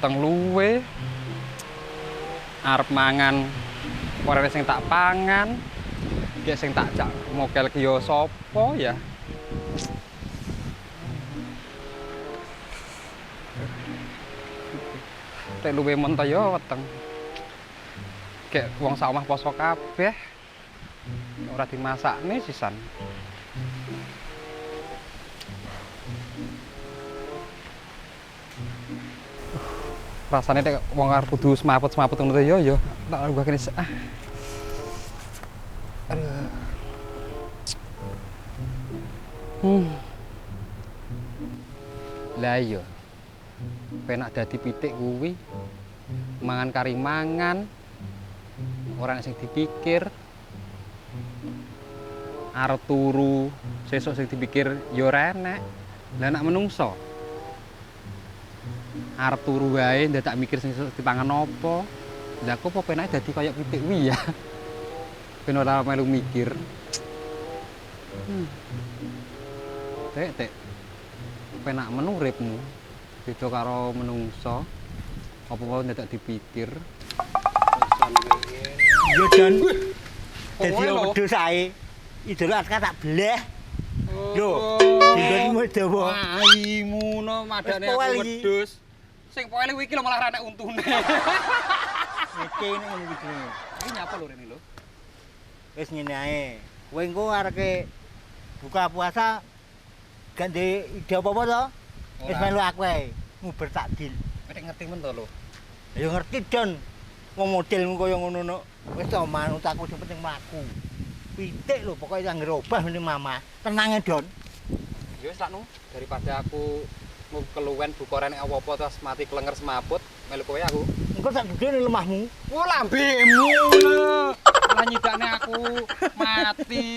weteng luwe. Arep mangan ora sing tak pangan. Ki sing tak jak mokel ki yo sapa ya? Tek luwe mentok yo weteng. Kayak wong sak omah poso kabeh. Ora dimasakne sisan. Rasane nek wong arep kudu semaput-semaput ngono yo tak gua kene ah. Aduh. Lah iya. Penak dadi pitik kuwi. Mangan kari mangan. Ora sing dipikir. Arep turu, sesuk sing dipikir yo ora enek. Lah nek menungso arep turu wae ndadak mikir sing dipangan apa. Lah kok apa penake dadi kaya pitik kuwi ya. Ben ora melu mikir. Tek. Penak men uripmu. Beda karo menungso. Apa wae ndadak dipikir. Yo Jon. Dadi wedhus ae. Idul Adha tak bleh. Lho, dinggonmu dawa. Aimu no madane aku wedhus. Sing poele kuwi iki lho malah ra nek untune. Iki ngono iki. Iki nyapa lho rene lho. Wis ngene ae. Kowe engko areke buka puasa gak ndek ide apa-apa to? Wis melu aku ae. Nguber takdil. Nek ngerti men to lho. Ya ngerti Jon. Wong modelmu kaya ngono no. Wis to manut aku sing penting mlaku. Pitik lho pokoke anggere obah ning mama. Tenange Don. Ya wis lakno daripada aku keluwen buka nek apa-apa terus mati klenger semaput melu kowe aku. Engko sak gedhe lemahmu. Oh lambemu lho. Malah nyidakne aku mati.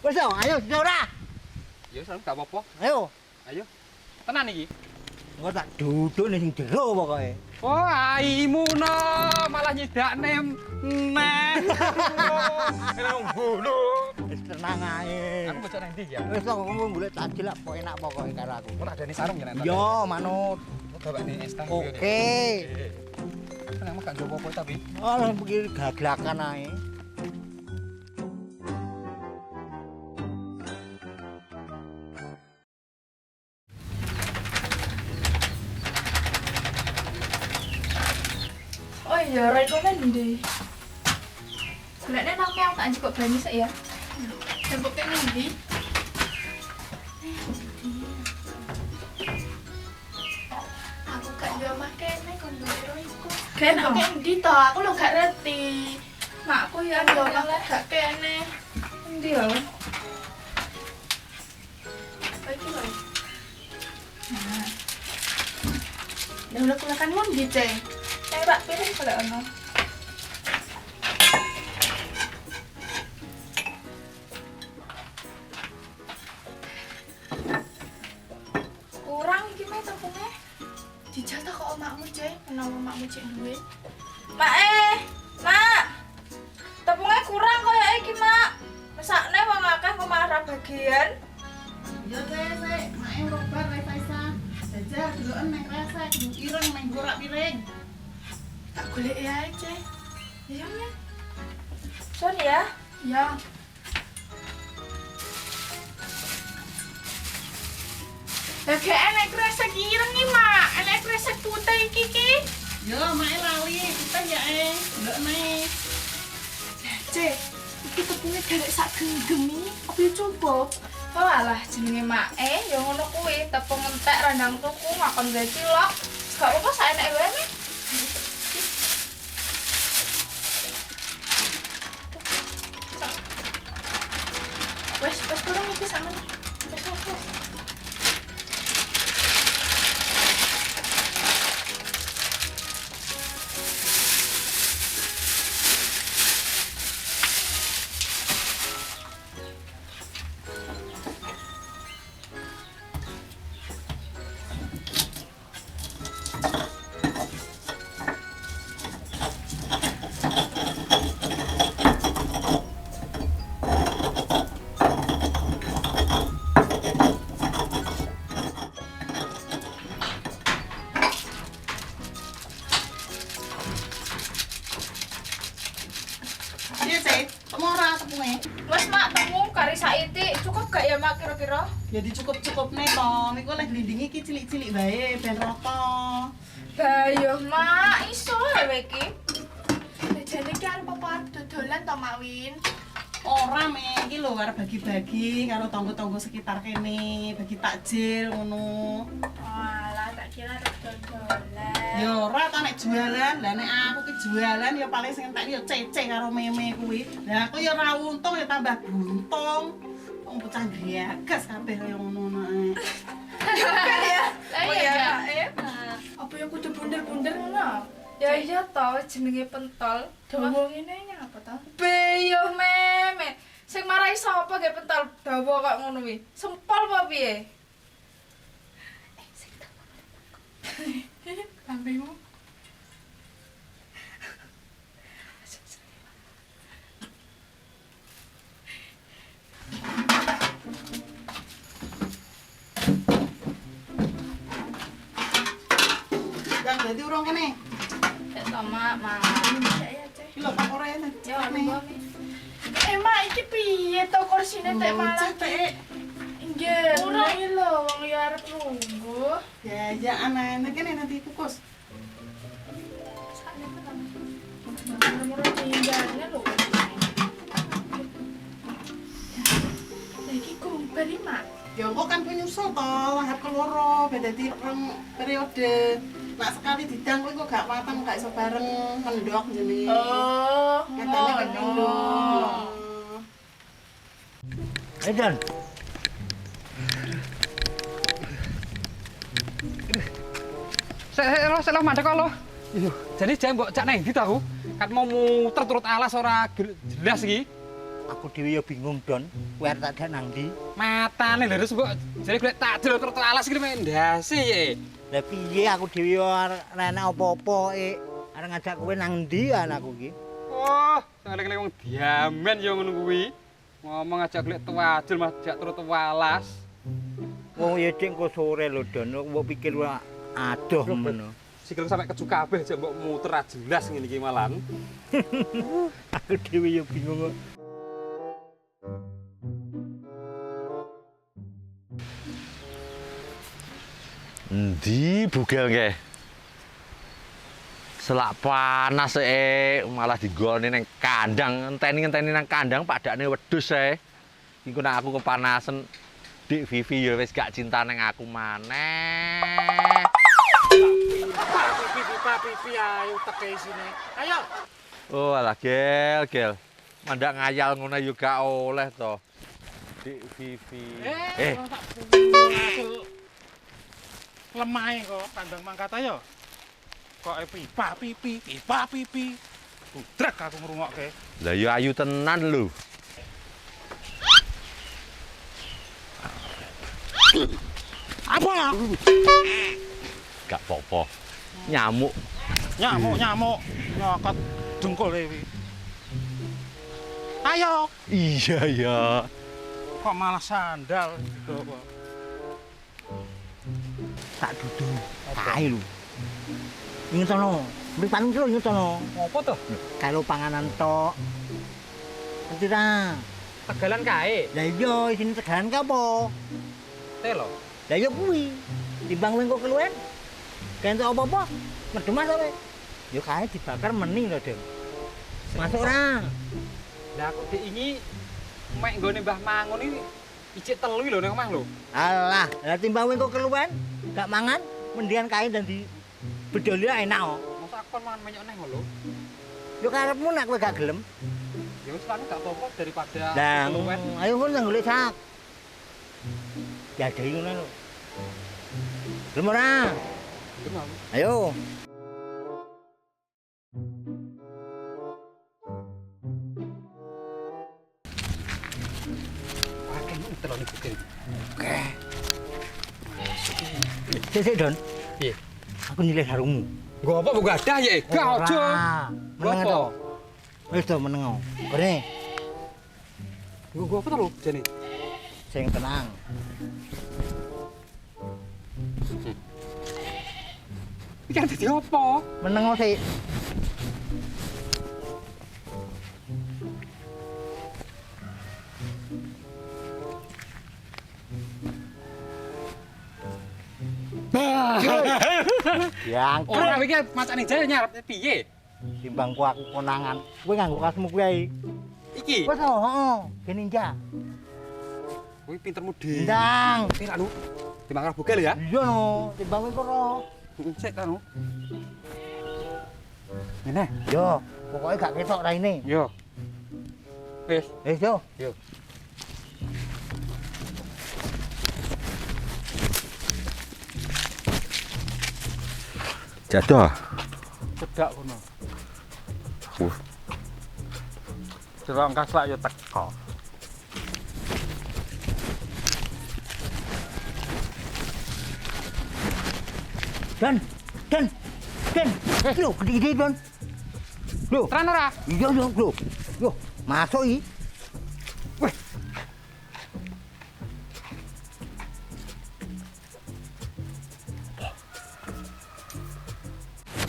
Wis to, ayo ora. Ya wis gak apa-apa. Ayo. Ayo. Tenan iki. Engko tak duduk ning sing jero pokoke. Oh, aimu no, malah nyidakne neh. Nang ngono. Wis tenang ae. Aku bocok nang ndi ya? Wis kok ngomong golek takjil lak kok enak pokoke karo aku. Ora adane sarung ya nek. Yo, manut. Gawene es teh. Oke. Nang gak njowo apa tapi. Oh, pikir gaglakan ae. Oh iya, Roy kok ndi? Golekne nang meong tak njupuk banyu sik ya. Njupuk kene ndi? Aku gak yo makene kon ndoro iku. Kene ndi to? Aku lho gak ngerti. Makku ya yo gak kene. Ndi yo? Iki lho. Nah. Ya udah kulekan mun ndi, Ceng? Pak, piring kalau ono. Kurang iki meh tepungnya. Dijatah kok omakmu, Cek. Menawa omakmu cek duwe. Mak Mak. Tepungnya kurang koyo iki, Mak. Mesakne wong akeh kok malah ra bagian. Ya wes, mak robar wes Faisa. Jajal deloken nang kresek, ireng nang gorak piring. Tak golek ya, Cek. Iya, ya. Son ya? Ya. Lah gak enek kresek ireng iki, Mak. Enek kresek putih iki. Yo, mak lali, kita ya delokne. Cek, iki tepungnya garek sak genggem iki. Apa cukup? Oh alah jenenge mak ya ngono kuwi, tepung entek randang tuku ngakon gawe cilok. Gak apa-apa sak eneke wae nih. Wes turun iki sama. Wes. Ya dicukup-cukupne to. Niku lek glindingi iki cilik-cilik bae ben rata. Bayo mak iso ya iki. Jane iki arep apa dodolan to Mak Win? Ora me iki lho arep bagi-bagi karo tangga-tangga sekitar kene, bagi takjil ngono. Walah tak kira arep dodolan. Ya ora ta nek jualan. Lah nek aku ki jualan ya paling sing entek ya cece karo meme kuwi. Lah aku ya ora untung ya tambah buntung. Wong bocah gagas kabeh kaya ngono ae. Ya. Oh Iya iya, Mak. Apa yang kudu bunder-bunder ngono? Ya iya to jenenge pentol. Dawa ngene nyapa to? Beyo meme. Sing marahi sapa ge pentol dawa kok ngono kuwi? Sempol apa piye? Sing dawa. Lambemu. Yang dadi urung kene. Ya to Mak, Mak. Ya Cek. Iki lho pakore nek. Ya anu Mak iki piye to kursine tek malah? Cetek. Nggih, ora lho wong ya arep nunggu. Ya ya aneh kene nanti kukus. Sakne tenan. Nomor tinggalnya lho. Lagi kumpul Mak. Ya engko kan penyusul to, lahap keloro beda di periode. Nak sekali didang kuwi kok gak mateng, gak iso bareng mendok jenenge. Oh, Katanya kan mendok. Edan. Saya lo mandek kok lo. Iyo, jadi jangan mbok cak nang ndi ta aku? Kan mau muter turut alas ora jelas iki. Aku dhewe ya bingung, Don. Kowe arep tak dak nang ndi? Matane lho terus mbok jadi golek takjil turut alas iki men ndase ye. Lah piye aku dhewe ya arep enak apa-apa arep ngajak kowe nang ndi anakku iki? Oh, ngeling-eling wong diamen ya ngono kuwi. Ngomong aja golek tuwajul mas jak turut alas. Wong ya dik engko sore lho, Don. Mbok pikir wae adoh ngono. Sikil sampe keju kabeh aja mbok muter ra jelas ngene iki malan. Aku dhewe ya bingung kok. Endi bugel nggih? Selak panas malah digone ning kandang, ngenteni nang kandang padane wedhus Iku nek aku kepanasan, Dik Vivi ya wis gak cinta ning aku maneh. Pipi ayo teke sini. Ayo. Oh alah gel. Mandak ngayal ngono yo gak oleh to. Dik Vivi. Lemah kok kandang mangkat ayo. Kok pipi. Udrek aku ngrungokke. Lah yo ayu tenan lho. Apa? Gak apa-apa. Nyamuk. Nyamuk nyokot dengkul iki. Ayo. Iya ya. Kok malah sandal gitu kok. Tak dudu. Kae lho. Ingetono. Mripan iki lho ingetono. Apa to? Kalau panganan tok. Ngerti ta? Tegalan kae. Lah iya isine tegalan ka apa? Telo. Lah ya kuwi. Timbang kowe kok keluwen. Kentok apa-apa? Medemas kowe. Ya kae dibakar meni lho, Dek. Masuk ora? Lah aku diingi mek nggone Mbah Mangun iki icik telu lho ning omah lho. Alah, lah timbang kowe kok keluwen, gak mangan, mendingan kae dan di bedoli enak kok. Masa aku kon mangan menyok neh lho. Yo karepmu nek kowe gak gelem. Ya wis kan gak apa-apa daripada Lah, keluwen. ayo ngono nang golek sak. Diadai ngono lho. Gelem ora? Ayo. Pakai telo iki kene. Sik Don. Piye? Aku nyilih harungmu. Nggo apa mbok gadah ya? Gak aja. Meneng Apa? to. Wis to meneng. Kene Nggo apa to lho jane? sing tenang. Iki kan dadi apa? Meneng sik. Yang Ora iki macane jaya nyarep piye? timbang ku aku konangan. Kowe nganggo kasmu kuwi. Iki. Wes heeh, ge ninja. Kuwi pintermu dhewe. Ndang. Pira lu? Timbang karo bugel ya? Iya no, timbang kowe karo. Cek kan. Ngene. Yo, pokoknya gak ketok raine. Yo. Wis. Yo. Yo. Jadah. Cedak kono. Wuh. Delok kaslak ya teko. Dan. Lho, gede-gede Don. Lho, Tenan ora? iya yo, lho. Yo, masuk iki.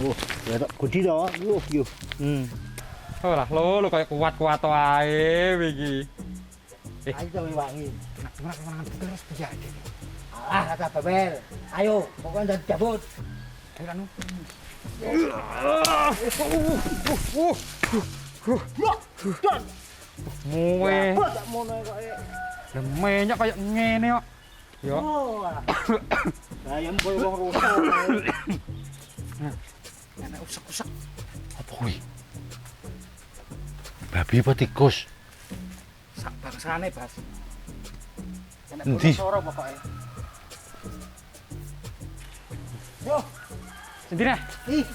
Oh, ya tak gede to. Yo. Oh lah, lo kayak kuat-kuat wae iki. Ayo to wangi. Kemana bugel wis piye iki? Ah, kata babel. Ayo, pokoknya jangan cabut. Ayo kan. Don. Muwe. Tak mono kok. Lemenyok kayak ngene kok. Yo. Oh. Ayam kowe wong rusak. Enak usek-usek. Apa kuwi? Babi apa tikus? Sak bangsane, Bas. Enak Endi? suara pokoke. Yo, Sendiri. ih.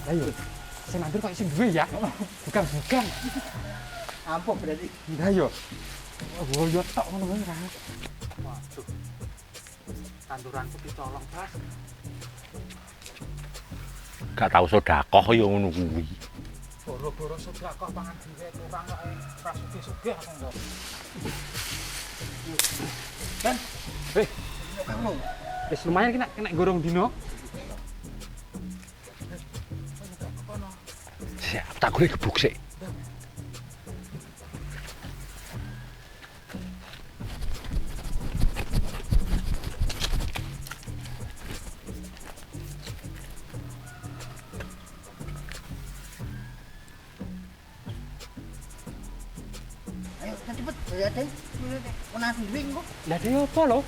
Ayo. Sing nandur kok sing duwe ya. Bukan. Ampun berarti. Lah yo. Oh, yo tok ngono wae ra. Waduh. Tanduranku dicolong, Bas. Gak tau sedekah ya ngono kuwi. Boro-boro sedekah pangan dhewe kurang kok ora sugih-sugih aku kok. Kan? Wis lumayan kena gorong dino. Siap, tak gue gebuk sik. Ayo, cepet. Lihat Kena swing kok. Lah dhewe apa lho?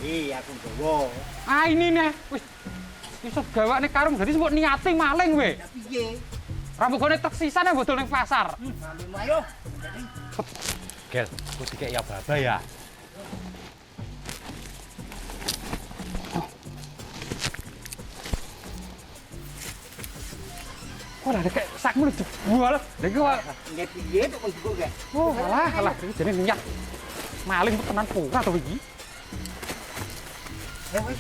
Iya, aku gowo. Ah ini nih. Wis iso gawane karung dadi mbok niate maling kowe. Ya piye? Rambut gone teksisan yang bodol ning pasar. Malu ayo. Gel, aku dikek ya baba ya. Kok ada kayak sakmu jebol. Lah iki kok Nggak piye tuh kon juga gak? oh alah iki jenenge niat. Maling tenan pura to iki. Ya wis.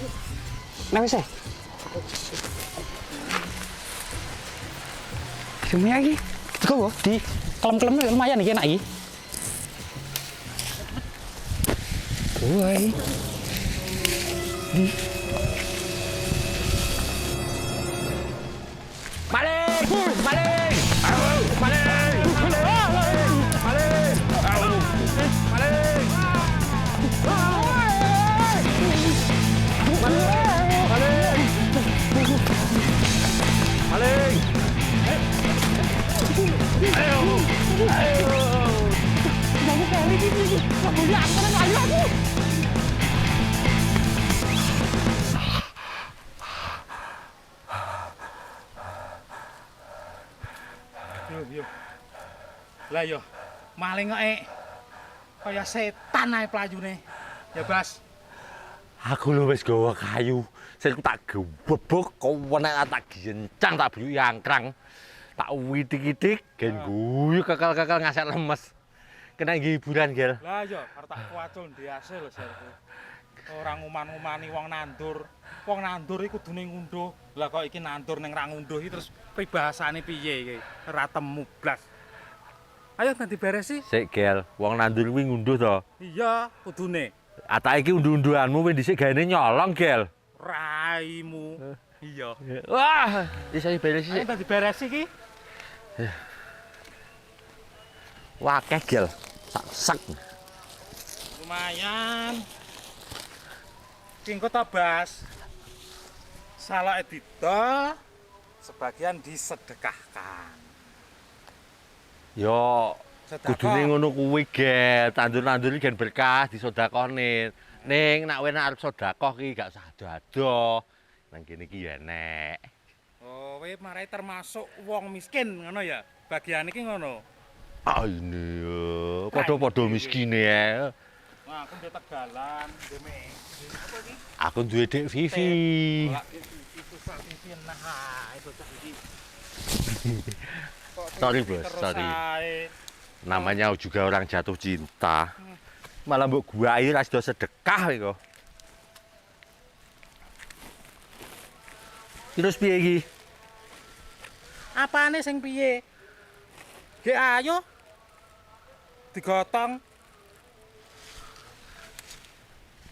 Nah wis. Cuma lagi. Kok di kelem-kelem lumayan iki enak iki. Woi. Maling! Maling! Maling! Maling! Maling! Maling! Maling! Ayo! Ayo! Kamu kali ini, kamu lihat kan ayo aku. Yo. Lah yo, maling kok kaya setan ae playune. Ya, Bas. Aku lho wis gawa kayu. Sing tak gebebok kowe nek tak gencang tak buyuk angkrang. Tak widik-widik gen guyu kekal-kekal ngasek lemes. Kena hiburan, Gel. Lah yo, arep tak kuacul ndiase lho jarku. Ora nguman-ngumani wong nandur. Wong nandur iku kudune ngunduh. Lah kok iki nandur ning ra ngunduh iki terus pribahasane piye iki? Ora temu blas. Ayo ganti beresi. Sik, Gel. Wong nandur kuwi ngunduh to. Iya, kudune. Ata iki unduh-unduhanmu wis dhisik gaene nyolong, Gel. Raimu. Iya. Wah, iso beresi Ayo sik. ganti beresi iki. Wakeh gel. Sak. Lumayan. Kingko tabas. Salah edita sebagian disedekahkan. Yo, Sedekah. kudune ngono kuwi, Gel. Tandur-tandur iki gen berkah disedekahne. Ning nak wene arep sedekah ki gak usah ado-ado. Nang kene iki ya enek. Oh, kowe marai termasuk wong miskin ngono ya. Bagian iki ngono. Ah ini padha-padha miskine ya. Nah, aku ndek Tegalan, ndeme. Apa iki? Aku duwe Dek Vivi. Lah itu sak Vivi nah, itu cak iki. Sorry, Bos, sorry. Namanya juga orang jatuh cinta. Malah mbok gua air ra sida sedekah kok. Terus piye iki? Apane sing piye? Gek ayo. Digotong.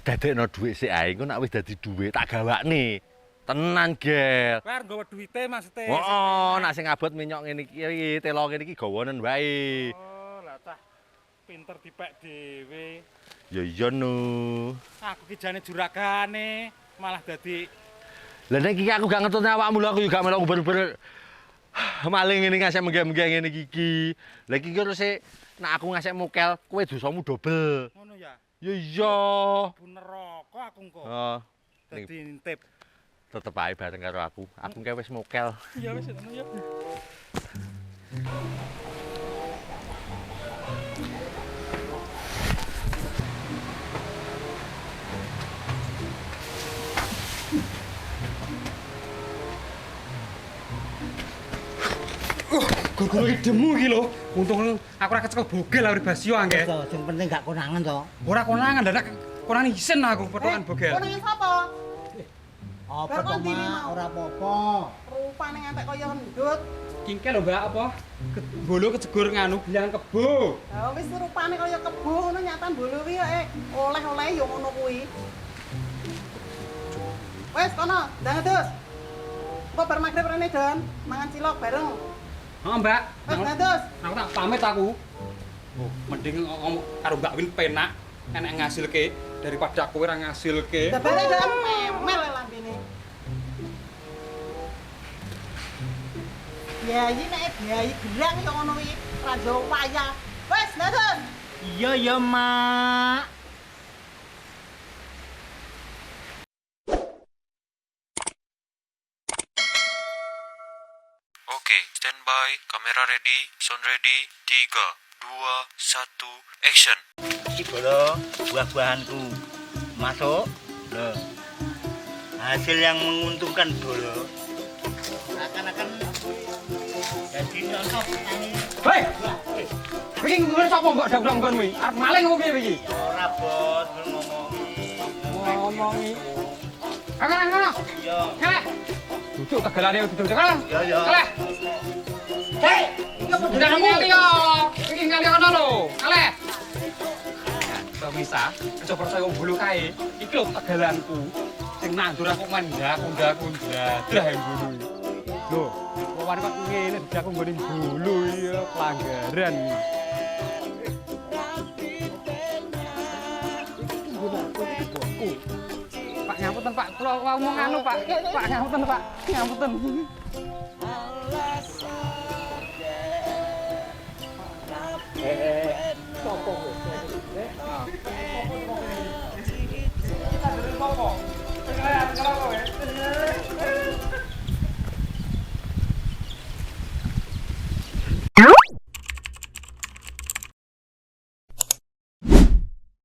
Dadekno dhuwit sik ae, engko nek wis dadi dhuwit tak gawakne. Tenan, Gel. Kowe arep nggawa duwite maksudnya. Oh, nek sing abot minyok ngene iki, telo ngene iki gawanen wae. Oh, lah tah pinter dipek dhewe. Ya iya no. Aku ki jane juragane, malah dadi Lah nek iki aku gak ngetutne awakmu lho, aku juga melok uber-uber maling ngene ngasih menggah-menggah ngene iki. Lah iki terus nek aku ngasih mokel, kowe dosamu dobel. ngono ya. Ya iya. Bu neraka aku engko. Oh, Dadi intip. tetep ae bareng karo aku. Aku kae wis mokel. Ya wis ngono ya. Guru demu iki lho. Untung aku ora kecekel bogel awri basio angge. Sing penting gak konangan to. Ora konangan ndak konangan isin aku potongan bogel. Konangan sapa? Apa Lah, to, kon dini Mak? mau. Ora apa-apa. Rupane ngantek kaya ndut. Kingkel lho Mbak apa? Bolo kejegur nganu bilangan kebo. Lah wis rupane kaya kebo ngono nyatan bolo kuwi ya oleh-oleh ya ngono kuwi. Wes kono, ndang terus. Kok bar magrib rene Don, mangan cilok bareng. Oh Mbak, Wes ndang terus. aku tak pamit aku. Oh, mending ngomong karo Mbak Win penak enek ngasilke daripada kowe ora ngasilke. Lah bare Don memel lambene. Ya iki nek biayi gerang ya ngono kuwi, ra njowo wayah. Wes ndang terus. Iya ya, Mak. Oke, standby, kamera ready, sound ready, 3, 2, 1, action. Iki bolo buah-buahanku. Masuk. Loh. Hasil yang menguntungkan bolo. Akan-akan jadi nyontok ini. Hei! Iki ngene sapa mbok dak-dak nggon kuwi? Arep maling opo piye iki? Ora bos, belum Ngomongi. Ana. Iya. Keleh. Duduk tegelane duduk keleh. Ya. Keleh. Hei! Iki apa jenenge ngali yo? Iki ngali ana lho. Keleh. Kok bisa? Coba saya wong bulu kae. Iki lho tegelanku. Sing nandur aku mandak-undak dah yang bulu. Lho, kok wani kok ngene aku nggone bulu ya pelanggaran. Pak ngapunten Pak, kula ngomong anu Pak. Pak ngapunten Pak. Ngapunten.